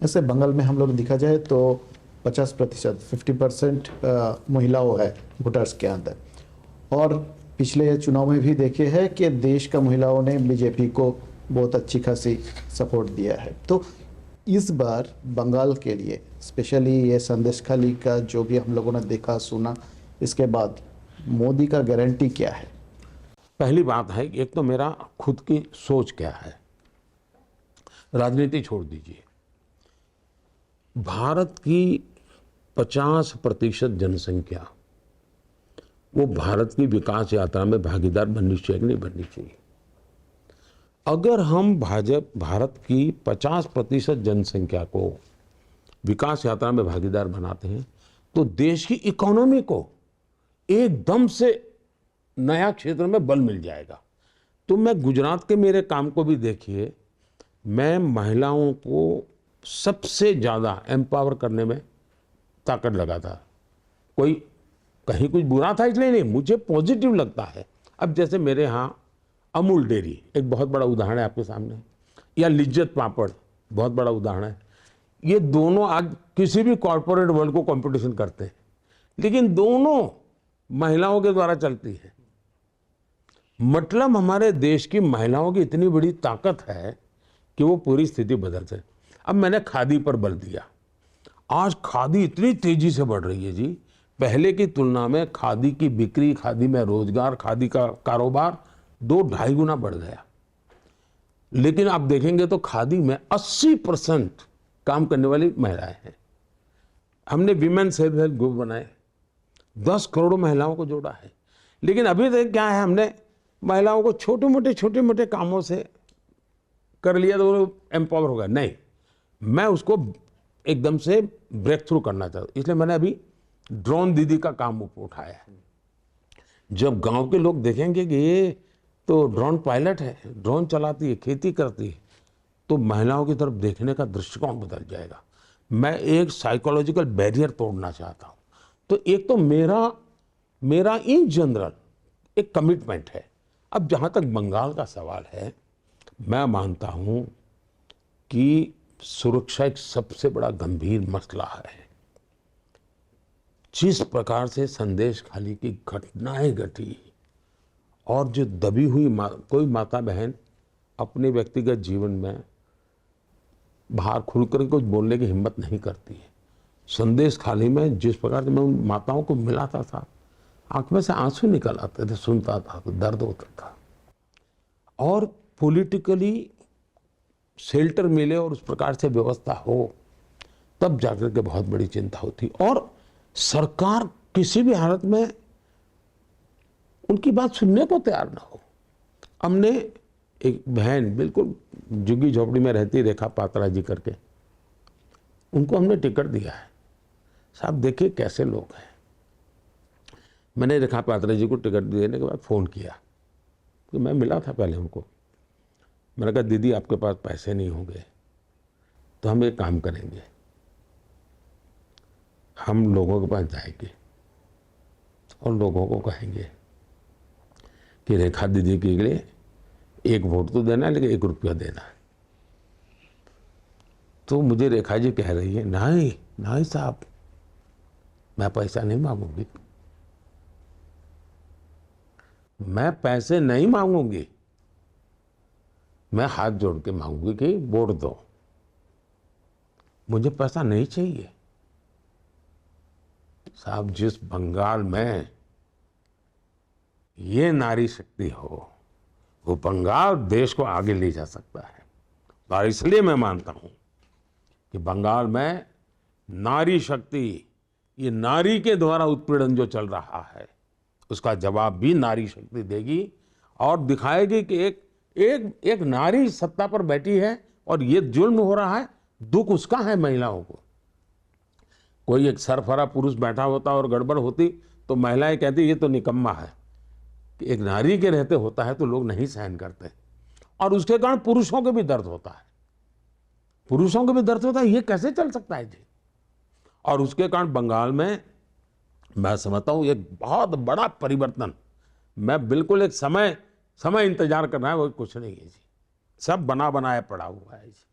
ऐसे बंगाल में हम लोग देखा जाए तो 50% 50% महिलाओं है वोटर्स के अंदर। और पिछले चुनाव में भी देखे हैं कि देश का महिलाओं ने बीजेपी को बहुत अच्छी खासी सपोर्ट दिया है। तो इस बार बंगाल के लिए स्पेशली ये संदेशखाली का जो भी हम लोगों ने देखा सुना, इसके बाद मोदी का गारंटी क्या है? पहली बात है, एक तो मेरा खुद की सोच क्या है, राजनीति छोड़ दीजिए। भारत की 50% जनसंख्या वो भारत की विकास यात्रा में भागीदार बननी चाहिए कि नहीं बननी चाहिए। अगर हम भारत की 50% जनसंख्या को विकास यात्रा में भागीदार बनाते हैं तो देश की इकोनॉमी को एकदम से नया क्षेत्र में बल मिल जाएगा। तो मैं गुजरात के मेरे काम को भी देखिए, मैं महिलाओं को सबसे ज़्यादा एम्पावर करने में ताकत लगा था। कोई कहीं कुछ बुरा था इसलिए नहीं, मुझे पॉजिटिव लगता है। अब जैसे मेरे यहाँ अमूल डेयरी एक बहुत बड़ा उदाहरण है आपके सामने, या लिज्जत पापड़ बहुत बड़ा उदाहरण है। ये दोनों आज किसी भी कॉरपोरेट वर्ल्ड को कंपटीशन करते हैं, लेकिन दोनों महिलाओं के द्वारा चलती है। मतलब हमारे देश की महिलाओं की इतनी बड़ी ताकत है कि वो पूरी स्थिति बदल सकती। अब मैंने खादी पर बल दिया। आज खादी इतनी तेजी से बढ़ रही है जी, पहले की तुलना में खादी की बिक्री, खादी में रोजगार, खादी का कारोबार 2-2.5 गुना बढ़ गया। लेकिन आप देखेंगे तो खादी में 80% काम करने वाली महिलाएं हैं। हमने वीमेन सेल्फ हेल्प ग्रुप बनाए, 10 करोड़ महिलाओं को जोड़ा है। लेकिन अभी तक क्या है, हमने महिलाओं को छोटे मोटे कामों से कर लिया तो वो एम्पावर हो गया। नहीं, मैं उसको एकदम से ब्रेक थ्रू करना चाहता हूँ। इसलिए मैंने अभी ड्रोन दीदी का काम उठाया है। जब गांव के लोग देखेंगे कि ये तो ड्रोन पायलट है, ड्रोन चलाती है, खेती करती है, तो महिलाओं की तरफ देखने का दृष्टिकोण बदल जाएगा। मैं एक साइकोलॉजिकल बैरियर तोड़ना चाहता हूँ। तो एक तो मेरा इन जनरल एक कमिटमेंट है। अब जहाँ तक बंगाल का सवाल है, मैं मानता हूँ कि सुरक्षा एक सबसे बड़ा गंभीर मसला है। जिस प्रकार से संदेशखाली की घटनाएं घटी और जो दबी हुई कोई माता बहन अपने व्यक्तिगत जीवन में बाहर खुलकर कुछ बोलने की हिम्मत नहीं करती है। संदेशखाली में जिस प्रकार से मैं उन माताओं को मिलाता था, आंख में से आंसू निकल आते थे, सुनता था तो दर्द होता था। और पॉलिटिकली शेल्टर मिले और उस प्रकार से व्यवस्था हो, तब जाकर के बहुत बड़ी चिंता होती। और सरकार किसी भी हालत में उनकी बात सुनने को तैयार ना हो। हमने एक बहन बिल्कुल झुग्गी झोपड़ी में रहती, रेखा पात्रा जी करके, उनको हमने टिकट दिया है। साहब देखिए कैसे लोग हैं। मैंने रेखा पात्रा जी को टिकट देने के बाद फ़ोन किया, तो मैं मिला था पहले उनको। मैंने कहा दीदी आपके पास पैसे नहीं होंगे तो हम एक काम करेंगे, हम लोगों के पास जाएंगे और लोगों को कहेंगे कि रेखा दीदी के लिए 1 वोट तो देना है, लेकिन 1 रुपया देना है। तो मुझे रेखा जी कह रही है, नहीं साहब, मैं पैसा नहीं मांगूंगी, मैं पैसे नहीं मांगूंगी, मैं हाथ जोड़ के मांगूंगी कि वोट दो, मुझे पैसा नहीं चाहिए। साहब, जिस बंगाल में ये नारी शक्ति हो, वो बंगाल देश को आगे ले जा सकता है। और इसलिए मैं मानता हूं कि बंगाल में नारी शक्ति, ये नारी के द्वारा उत्पीड़न जो चल रहा है, उसका जवाब भी नारी शक्ति देगी और दिखाएगी कि एक नारी सत्ता पर बैठी है और ये जुल्म हो रहा है, दुख उसका है महिलाओं को। कोई एक सरफरा पुरुष बैठा होता और गड़बड़ होती तो महिलाएं कहती ये तो निकम्मा है। कि एक नारी के रहते होता है तो लोग नहीं सहन करते, और उसके कारण पुरुषों को भी दर्द होता है। पुरुषों को भी दर्द होता है, ये कैसे चल सकता है जी। और उसके कारण बंगाल में मैं समझता हूँ एक बहुत बड़ा परिवर्तन, मैं बिल्कुल एक समय इंतजार करना है, वो कुछ नहीं है जी, सब बना बनाया पड़ा हुआ है जी।